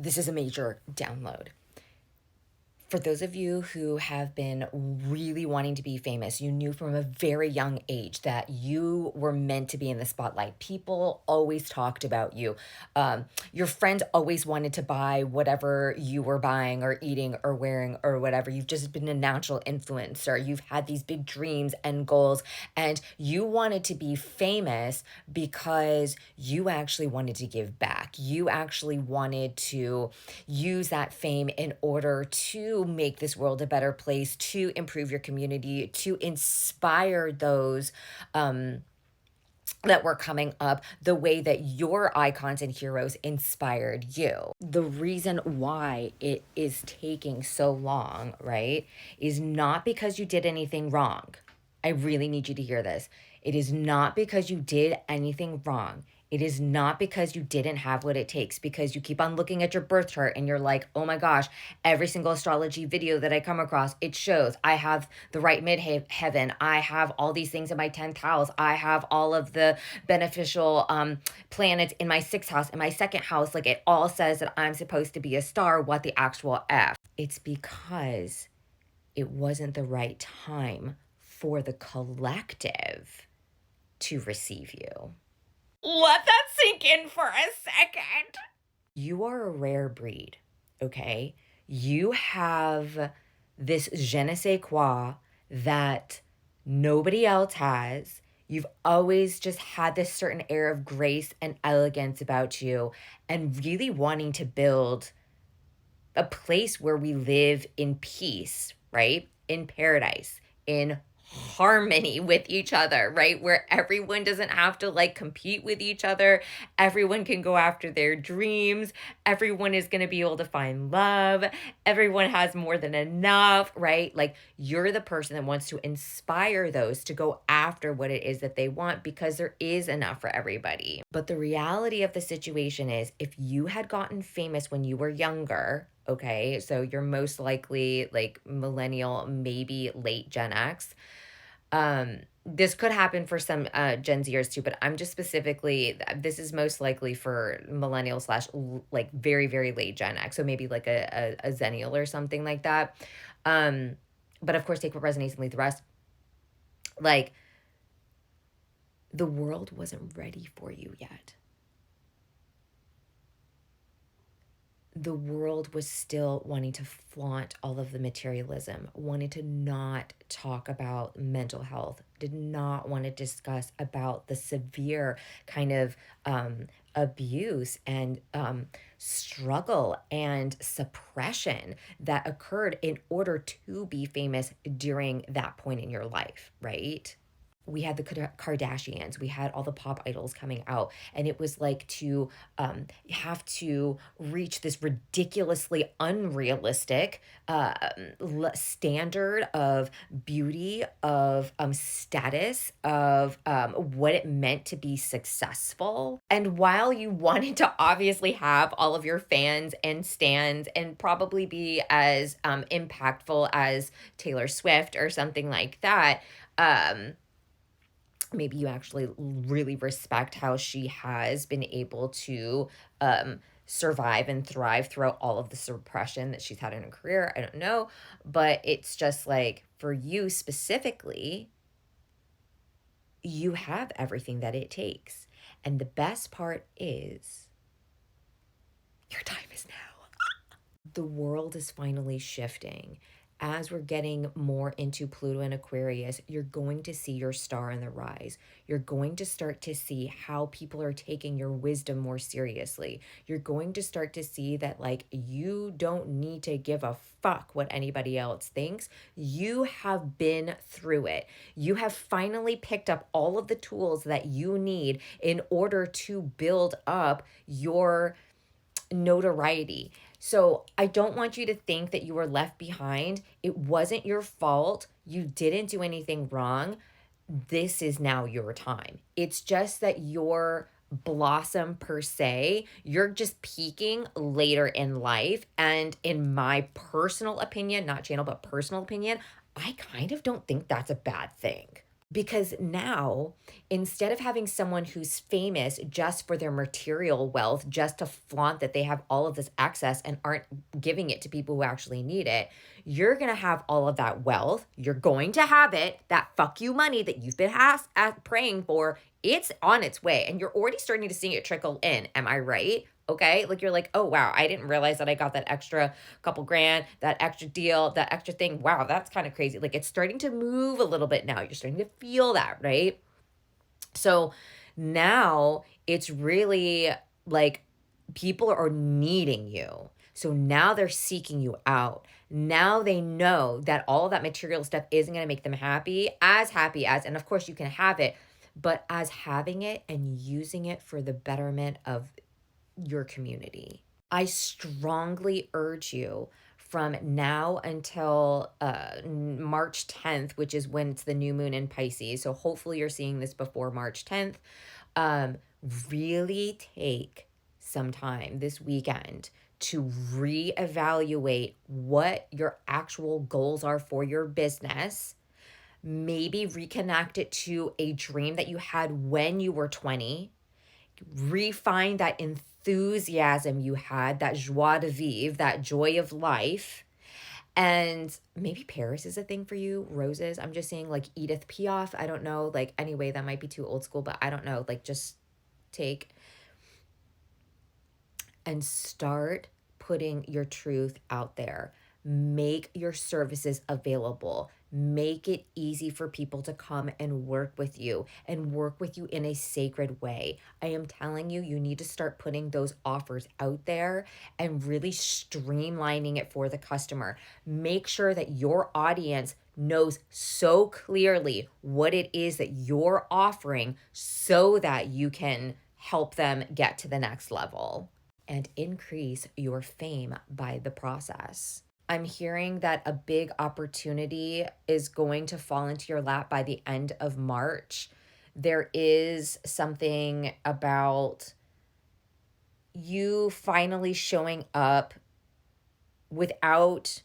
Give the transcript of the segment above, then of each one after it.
this is a major download. For those of you who have been really wanting to be famous, you knew from a very young age that you were meant to be in the spotlight. People always talked about you. Your friends always wanted to buy whatever you were buying or eating or wearing or whatever. You've just been a natural influencer. You've had these big dreams and goals, and you wanted to be famous because you actually wanted to give back. You actually wanted to use that fame in order to make this world a better place, to improve your community, to inspire those that were coming up the way that your icons and heroes inspired you. The reason why it is taking so long, right, is not because you did anything wrong. I really need you to hear this. It is not because you did anything wrong. It is not because you didn't have what it takes, because you keep on looking at your birth chart and you're like, oh my gosh, every single astrology video that I come across, it shows I have the right midheaven. I have all these things in my 10th house. I have all of the beneficial planets in my 6th house, in my 2nd house. Like, it all says that I'm supposed to be a star. What the actual F? It's because it wasn't the right time for the collective to receive you. Let that sink in for a second. You are a rare breed, okay? You have this je ne sais quoi that nobody else has. You've always just had this certain air of grace and elegance about you, and really wanting to build a place where we live in peace, right? In paradise, in harmony with each other, right? Where everyone doesn't have to like compete with each other. Everyone can go after their dreams. Everyone is going to be able to find love. Everyone has more than enough, right? Like, you're the person that wants to inspire those to go after what it is that they want, because there is enough for everybody. But the reality of the situation is, if you had gotten famous when you were younger, okay, so you're most likely like millennial, maybe late Gen X. This could happen for some Gen Zers too, but I'm just specifically, this is most likely for millennial slash like very, very late Gen X. So maybe like a Zennial or something like that. But of course, take what resonates and leave the rest. Like, the world wasn't ready for you yet. The world was still wanting to flaunt all of the materialism, wanted to not talk about mental health, did not want to discuss about the severe kind of abuse and struggle and suppression that occurred in order to be famous during that point in your life, right? We had the Kardashians, we had all the pop idols coming out, and it was like to have to reach this ridiculously unrealistic standard of beauty, of status, of what it meant to be successful. And while you wanted to obviously have all of your fans and stans and probably be as impactful as Taylor Swift or something like that, maybe you actually really respect how she has been able to survive and thrive throughout all of the suppression that she's had in her career. I don't know. But it's just like, for you specifically, you have everything that it takes. And the best part is, your time is now. The world is finally shifting. As we're getting more into Pluto and Aquarius, you're going to see your star in the rise. You're going to start to see how people are taking your wisdom more seriously. You're going to start to see that, like, you don't need to give a fuck what anybody else thinks. You have been through it. You have finally picked up all of the tools that you need in order to build up your notoriety. So I don't want you to think that you were left behind. It wasn't your fault. You didn't do anything wrong. This is now your time. It's just that your blossom per se, you're just peaking later in life. And in my personal opinion, not channel, but personal opinion, I kind of don't think that's a bad thing. Because now, instead of having someone who's famous just for their material wealth, just to flaunt that they have all of this access and aren't giving it to people who actually need it, you're going to have all of that wealth. You're going to have it, that fuck you money that you've been praying for. It's on its way, and you're already starting to see it trickle in. Am I right? Okay. Like you're like, oh, wow, I didn't realize that I got that extra couple grand, that extra deal, that extra thing. Wow, that's kind of crazy. Like it's starting to move a little bit now. You're starting to feel that, right? So now it's really like people are needing you. So now they're seeking you out. Now they know that all of that material stuff isn't going to make them happy as, and of course you can have it, but as having it and using it for the betterment of your community. I strongly urge you from now until March 10th, which is when it's the new moon in Pisces. So hopefully you're seeing this before March 10th. Um, really take some time this weekend to reevaluate what your actual goals are for your business. Maybe reconnect it to a dream that you had when you were 20. Refine that enthusiasm you had, that joie de vivre, that joy of life. And maybe Paris is a thing for you, roses. I'm just saying, like Edith Piaf. I don't know. Like, anyway, that might be too old school, but I don't know. Like, just take and start putting your truth out there. Make your services available. Make it easy for people to come and work with you in a sacred way. I am telling you, you need to start putting those offers out there and really streamlining it for the customer. Make sure that your audience knows so clearly what it is that you're offering so that you can help them get to the next level and increase your fame by the process. I'm hearing that a big opportunity is going to fall into your lap by the end of March. There is something about you finally showing up without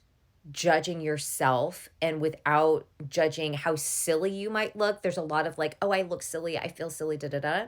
judging yourself and without judging how silly you might look. There's a lot of like, oh, I look silly, I feel silly, da da da.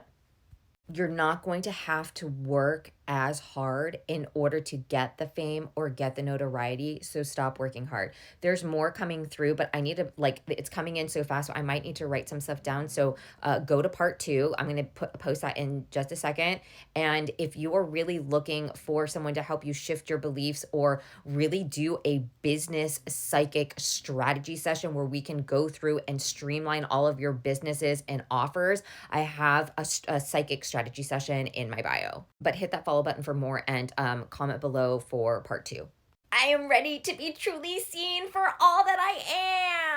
You're not going to have to work as hard in order to get the fame or get the notoriety. So stop working hard. There's more coming through, but I need to, like, it's coming in so fast. So I might need to write some stuff down. So go to part 2. I'm going to post that in just a second. And if you are really looking for someone to help you shift your beliefs or really do a business psychic strategy session where we can go through and streamline all of your businesses and offers, I have a psychic strategy session in my bio. But hit that follow button for more and comment below for part 2. I am ready to be truly seen for all that I am.